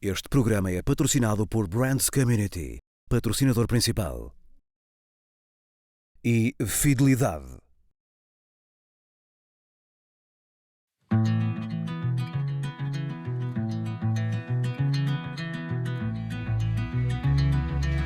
Este programa é patrocinado por Brands Community, patrocinador principal. E Fidelidade.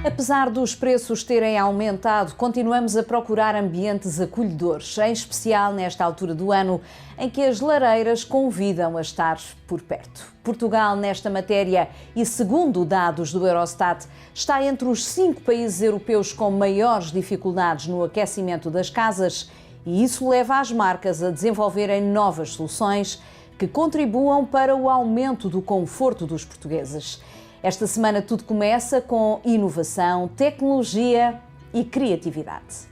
Apesar dos preços terem aumentado, continuamos a procurar ambientes acolhedores, em especial nesta altura do ano, em que as lareiras convidam a estar por perto. Portugal, nesta matéria, e segundo dados do Eurostat, está entre os 5 países europeus com maiores dificuldades no aquecimento das casas, e isso leva as marcas a desenvolverem novas soluções que contribuam para o aumento do conforto dos portugueses. Esta semana tudo começa com inovação, tecnologia e criatividade.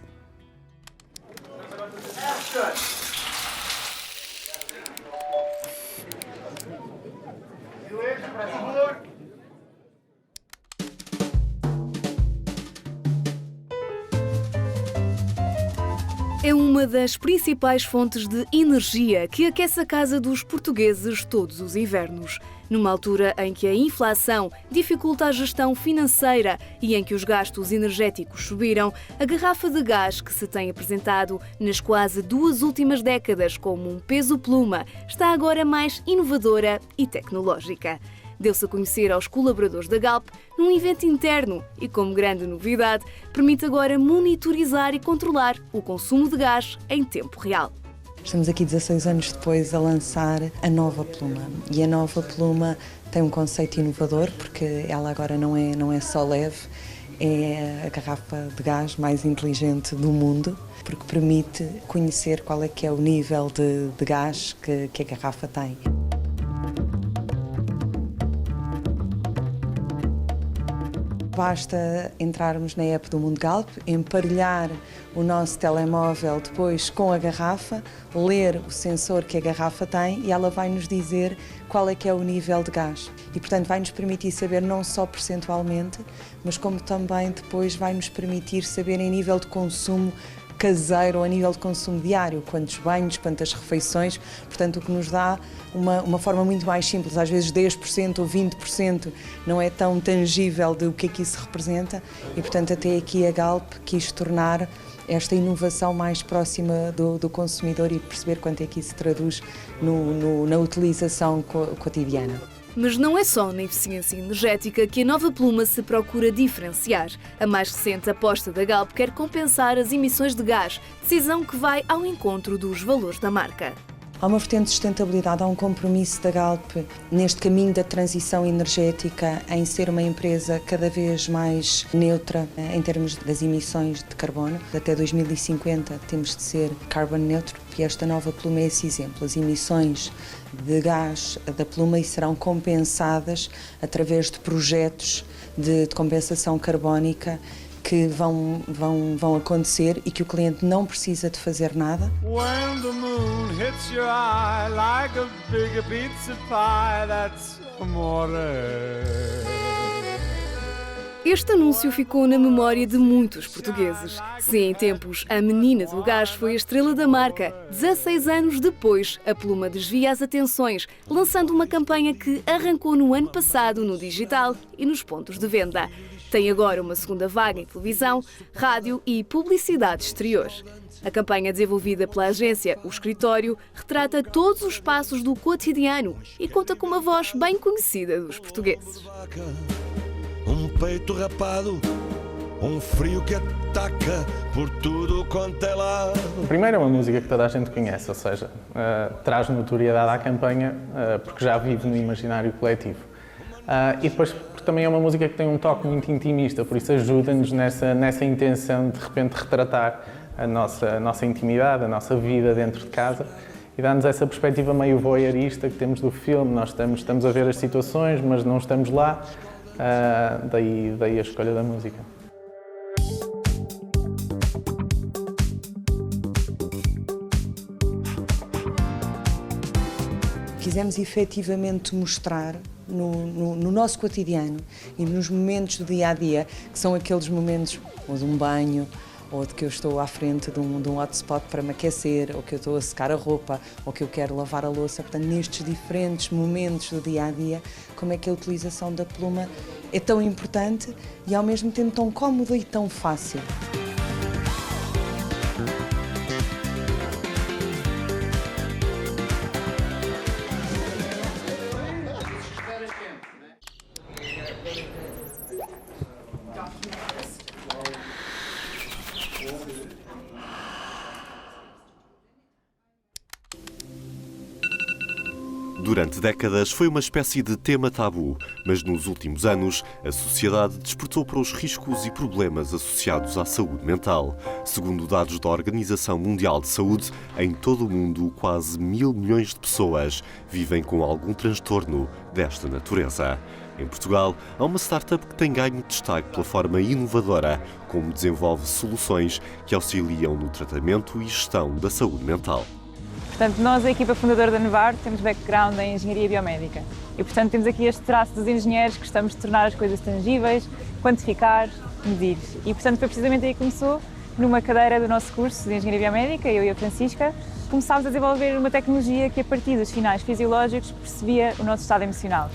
É uma das principais fontes de energia que aquece a casa dos portugueses todos os invernos. Numa altura em que a inflação dificulta a gestão financeira e em que os gastos energéticos subiram, a garrafa de gás que se tem apresentado nas quase 2 últimas décadas como um peso-pluma está agora mais inovadora e tecnológica. Deu-se a conhecer aos colaboradores da Galp num evento interno e, como grande novidade, permite agora monitorizar e controlar o consumo de gás em tempo real. Estamos aqui 16 anos depois a lançar a nova pluma. E a nova pluma tem um conceito inovador, porque ela agora não é só leve, é a garrafa de gás mais inteligente do mundo, porque permite conhecer qual é que é o nível de gás que a garrafa tem. Basta entrarmos na app do Mundo Galp, emparelhar o nosso telemóvel depois com a garrafa, ler o sensor que a garrafa tem e ela vai nos dizer qual é que é o nível de gás. E, portanto, vai nos permitir saber não só percentualmente, mas como também depois vai nos permitir saber em nível de consumo caseiro ou a nível de consumo diário, quantos banhos, quantas refeições, portanto o que nos dá uma forma muito mais simples, às vezes 10% ou 20% não é tão tangível de o que é que isso representa e portanto até aqui a Galp quis tornar esta inovação mais próxima do consumidor e perceber quanto é que isso se traduz na utilização cotidiana. Mas não é só na eficiência energética que a nova pluma se procura diferenciar. A mais recente aposta da Galp quer compensar as emissões de gás, decisão que vai ao encontro dos valores da marca. Há uma vertente de sustentabilidade, há um compromisso da Galp neste caminho da transição energética em ser uma empresa cada vez mais neutra em termos das emissões de carbono. Até 2050 temos de ser carbon neutro e esta nova pluma é esse exemplo. As emissões de gás da pluma serão compensadas através de projetos de compensação carbónica que vão acontecer e que o cliente não precisa de fazer nada. When the moon hits your eye like a big pizza pie, that's amore. Este anúncio ficou na memória de muitos portugueses. Se em tempos a menina do gás foi a estrela da marca, 16 anos depois a pluma desvia as atenções, lançando uma campanha que arrancou no ano passado no digital e nos pontos de venda. Tem agora uma segunda vaga em televisão, rádio e publicidade exterior. A campanha desenvolvida pela agência O Escritório retrata todos os passos do cotidiano e conta com uma voz bem conhecida dos portugueses. Um peito rapado, um frio que ataca por tudo quanto é lado. Primeiro é uma música que toda a gente conhece, ou seja, traz notoriedade à campanha porque já vive no imaginário coletivo. E depois porque também é uma música que tem um toque muito intimista, por isso ajuda-nos nessa intenção de repente retratar a nossa intimidade, a nossa vida dentro de casa e dá-nos essa perspectiva meio voyeurista que temos do filme. Nós estamos a ver as situações, mas não estamos lá, daí a escolha da música. Quisemos efetivamente mostrar no nosso cotidiano e nos momentos do dia-a-dia, que são aqueles momentos, ou de um banho, ou de que eu estou à frente de um hotspot para me aquecer, ou que eu estou a secar a roupa, ou que eu quero lavar a louça. Portanto, nestes diferentes momentos do dia-a-dia, como é que a utilização da pluma é tão importante e ao mesmo tempo tão cómoda e tão fácil. Durante décadas foi uma espécie de tema tabu, mas nos últimos anos a sociedade despertou para os riscos e problemas associados à saúde mental. Segundo dados da Organização Mundial de Saúde, em todo o mundo quase 1.000 milhões de pessoas vivem com algum transtorno desta natureza. Em Portugal, há uma startup que tem ganho destaque pela forma inovadora como desenvolve soluções que auxiliam no tratamento e gestão da saúde mental. Portanto, nós, a equipa fundadora da Novaro, temos background em engenharia biomédica e, portanto, temos aqui este traço dos engenheiros que gostamos de tornar as coisas tangíveis, quantificar, medir. E, portanto, foi precisamente aí que começou, numa cadeira do nosso curso de engenharia biomédica, eu e a Francisca, começámos a desenvolver uma tecnologia que, a partir dos sinais fisiológicos, percebia o nosso estado emocional.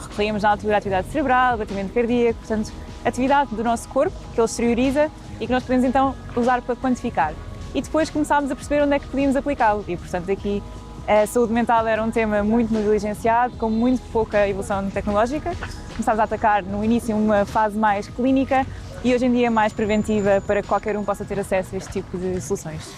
Recolhíamos na altura a atividade cerebral, batimento cardíaco, portanto, atividade do nosso corpo, que ele exterioriza e que nós podemos, então, usar para quantificar. E depois começámos a perceber onde é que podíamos aplicá-lo. E, portanto, aqui a saúde mental era um tema muito negligenciado, com muito pouca evolução tecnológica. Começámos a atacar, no início, uma fase mais clínica e, hoje em dia, mais preventiva, para que qualquer um possa ter acesso a este tipo de soluções.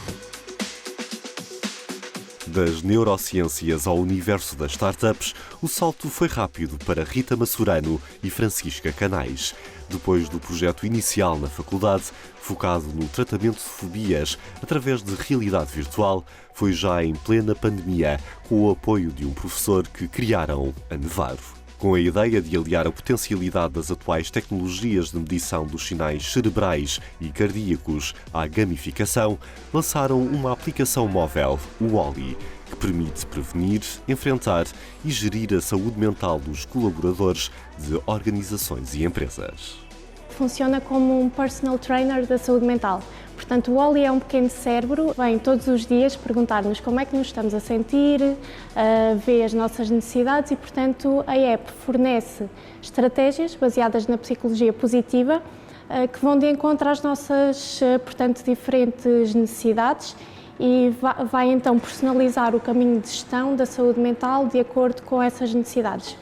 Das neurociências ao universo das startups, o salto foi rápido para Rita Massurano e Francisca Canais. Depois do projeto inicial na faculdade, focado no tratamento de fobias através de realidade virtual, foi já em plena pandemia, com o apoio de um professor, que criaram a Novaro. Com a ideia de aliar a potencialidade das atuais tecnologias de medição dos sinais cerebrais e cardíacos à gamificação, lançaram uma aplicação móvel, o Oli, que permite prevenir, enfrentar e gerir a saúde mental dos colaboradores de organizações e empresas. Funciona como um personal trainer da saúde mental. Portanto, o Oli é um pequeno cérebro, vem todos os dias perguntar-nos como é que nos estamos a sentir, vê as nossas necessidades e, portanto, a app fornece estratégias baseadas na psicologia positiva que vão de encontro às nossas, portanto, diferentes necessidades e vai então personalizar o caminho de gestão da saúde mental de acordo com essas necessidades.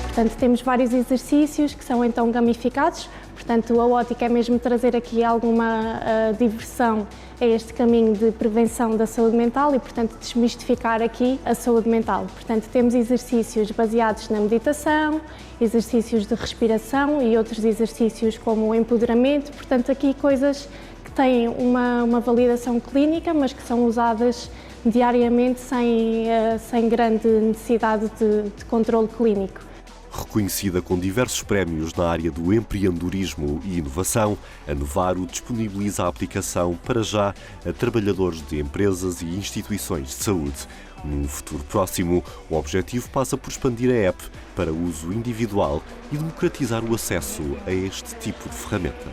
Portanto, temos vários exercícios que são então gamificados, portanto a ótica é mesmo trazer aqui alguma diversão a este caminho de prevenção da saúde mental e, portanto, desmistificar aqui a saúde mental. Portanto, temos exercícios baseados na meditação, exercícios de respiração e outros exercícios como o empoderamento, portanto aqui coisas que têm uma validação clínica, mas que são usadas diariamente sem grande necessidade de controle clínico. Reconhecida com diversos prémios na área do empreendedorismo e inovação, a Novaro disponibiliza a aplicação para já a trabalhadores de empresas e instituições de saúde. Num futuro próximo, o objetivo passa por expandir a app para uso individual e democratizar o acesso a este tipo de ferramentas.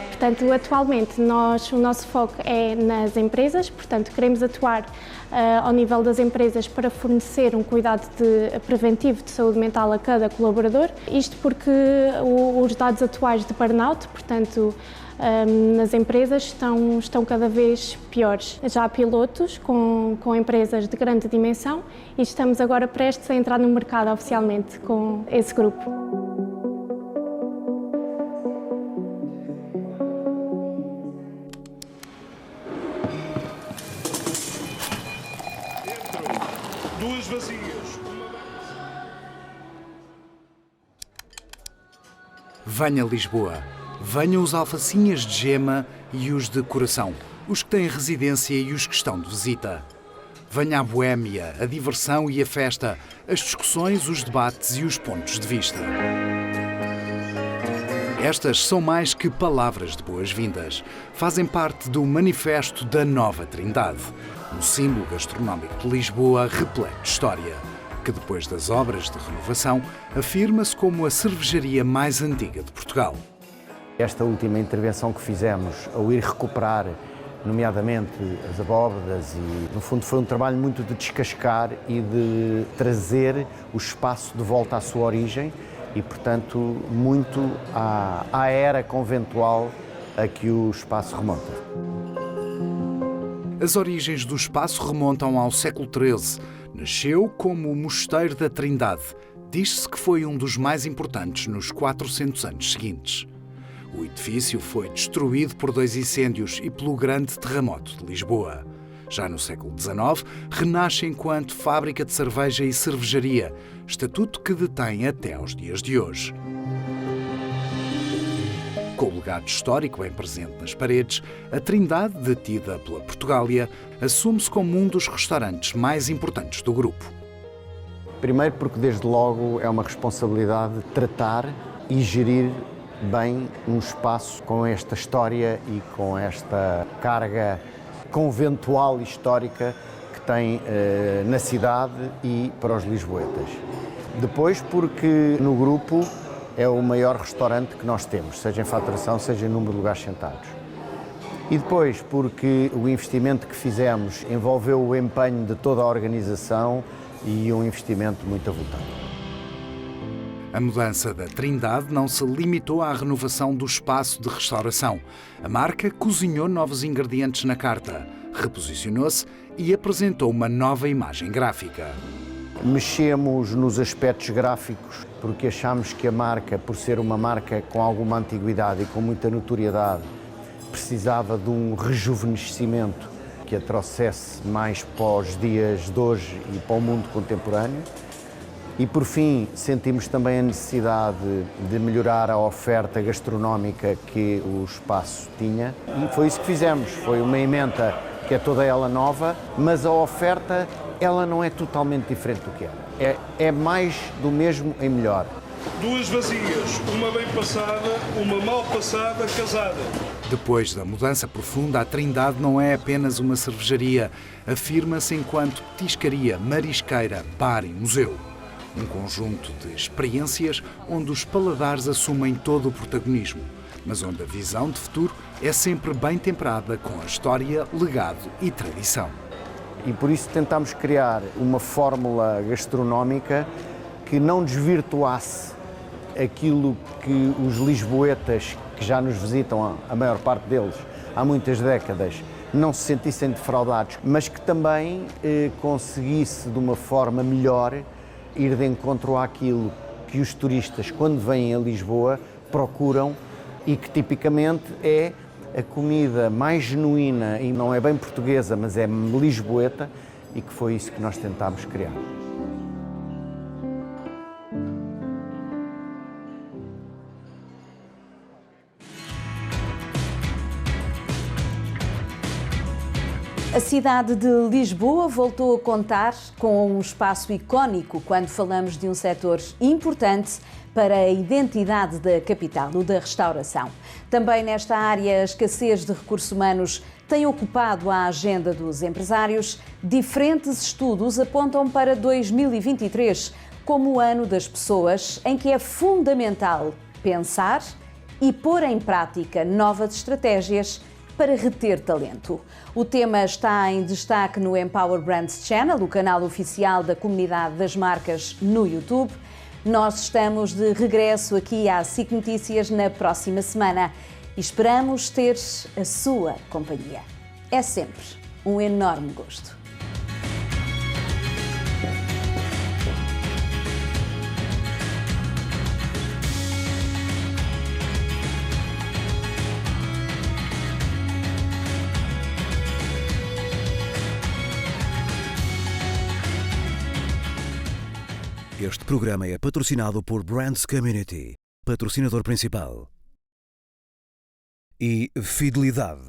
Portanto, atualmente o nosso foco é nas empresas, portanto queremos atuar ao nível das empresas para fornecer um cuidado preventivo de saúde mental a cada colaborador. Isto porque os dados atuais de burnout, portanto, nas empresas estão cada vez piores. Já há pilotos com empresas de grande dimensão e estamos agora prestes a entrar no mercado oficialmente com esse grupo. Duas vazias. Venha Lisboa. Venham os alfacinhas de gema e os de coração, os que têm residência e os que estão de visita. Venha a boémia, a diversão e a festa, as discussões, os debates e os pontos de vista. Estas são mais que palavras de boas-vindas. Fazem parte do manifesto da Nova Trindade, um símbolo gastronómico de Lisboa repleto de história. que depois das obras de renovação afirma-se como a cervejaria mais antiga de Portugal. Esta última intervenção que fizemos, ao ir recuperar, nomeadamente as abóboras, e no fundo foi um trabalho muito de descascar e de trazer o espaço de volta à sua origem e, portanto, muito à era conventual a que o espaço remonta. As origens do espaço remontam ao século XIII. Nasceu como o Mosteiro da Trindade. Diz-se que foi um dos mais importantes nos 400 anos seguintes. O edifício foi destruído por 2 incêndios e pelo Grande Terremoto de Lisboa. Já no século XIX, renasce enquanto fábrica de cerveja e cervejaria, estatuto que detém até aos dias de hoje. Com o legado histórico bem presente nas paredes, a Trindade, detida pela Portugália, assume-se como um dos restaurantes mais importantes do grupo. Primeiro porque, desde logo, é uma responsabilidade tratar e gerir bem um espaço com esta história e com esta carga conventual histórica que tem na cidade e para os lisboetas. Depois porque no grupo é o maior restaurante que nós temos, seja em faturação, seja em número de lugares sentados. E depois porque o investimento que fizemos envolveu o empenho de toda a organização e um investimento muito avultado. A mudança da Trindade não se limitou à renovação do espaço de restauração. A marca cozinhou novos ingredientes na carta, reposicionou-se e apresentou uma nova imagem gráfica. Mexemos nos aspectos gráficos porque achamos que a marca, por ser uma marca com alguma antiguidade e com muita notoriedade, precisava de um rejuvenescimento que a trouxesse mais para os dias de hoje e para o mundo contemporâneo. E, por fim, sentimos também a necessidade de melhorar a oferta gastronómica que o espaço tinha. E foi isso que fizemos. Foi uma emenda que é toda ela nova, mas a oferta ela não é totalmente diferente do que era. É mais do mesmo em melhor. 2 vazias, uma bem passada, uma mal passada, casada. Depois da mudança profunda, a Trindade não é apenas uma cervejaria. Afirma-se enquanto petiscaria, marisqueira, bar e museu. Um conjunto de experiências onde os paladares assumem todo o protagonismo, mas onde a visão de futuro é sempre bem temperada com a história, legado e tradição. E por isso tentámos criar uma fórmula gastronómica que não desvirtuasse aquilo que os lisboetas, que já nos visitam, a maior parte deles, há muitas décadas, não se sentissem defraudados, mas que também conseguisse, de uma forma melhor, ir de encontro àquilo que os turistas, quando vêm a Lisboa, procuram e que tipicamente é a comida mais genuína e não é bem portuguesa, mas é lisboeta, e que foi isso que nós tentámos criar. A cidade de Lisboa voltou a contar com um espaço icónico quando falamos de um setor importante para a identidade da capital, o da restauração. Também nesta área, a escassez de recursos humanos tem ocupado a agenda dos empresários. Diferentes estudos apontam para 2023 como o ano das pessoas, em que é fundamental pensar e pôr em prática novas estratégias para reter talento. O tema está em destaque no Empower Brands Channel, o canal oficial da comunidade das marcas no YouTube. Nós estamos de regresso aqui à SIC Notícias na próxima semana e esperamos ter a sua companhia. É sempre um enorme gosto. Este programa é patrocinado por Brands Community, patrocinador principal. E Fidelidade.